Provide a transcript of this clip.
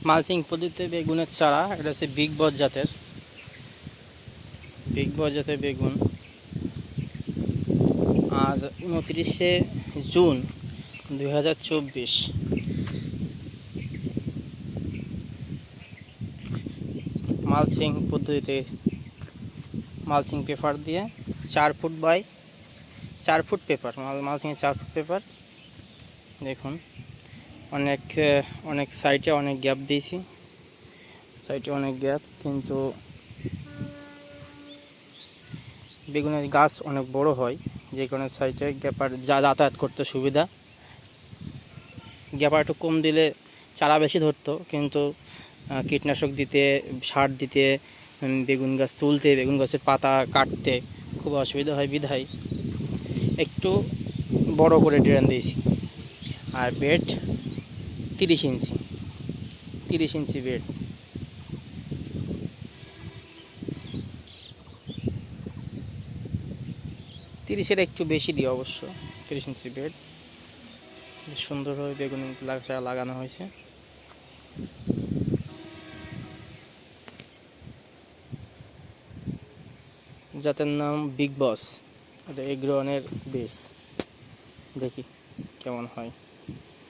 Mulching পদ্ধতিতে বেগুনের চারা, এটা হচ্ছে বিগ বস জাতের বেগুন। আজ 29শে জুন 2024। মালচিং পদ্ধতিতে মালচিং পেপার দিয়ে 4 ফুট বাই 4 ফুট পেপার, মালচিংয়ে 4 ফুট পেপার। দেখুন অনেক সাইডে অনেক গ্যাপ দিয়েছি, কিন্তু বেগুনের গাছ অনেক বড় হয়, যে কোনো সাইডে গ্যাপার যাতায়াত করতে সুবিধা। গ্যাপার একটু কম দিলে চারা বেশি ধরতো, কিন্তু কীটনাশক দিতে, সার দিতে, বেগুন গাছ তুলতে, বেগুন গাছের পাতা কাটতে খুব অসুবিধা হয়, বিধায় একটু বড় করে ড্রেন দিয়েছি। আর বেড 30 ইঞ্চি বেড। 30-এর একটু বেশি দিই অবশ্য। 30 ইঞ্চি বেড সুন্দরভাবে বেগুন চারা লাগানো হয়েছে। জাতের নাম বিগ বস। এটা এগ্রনের বেস। দেখি কেমন হয়।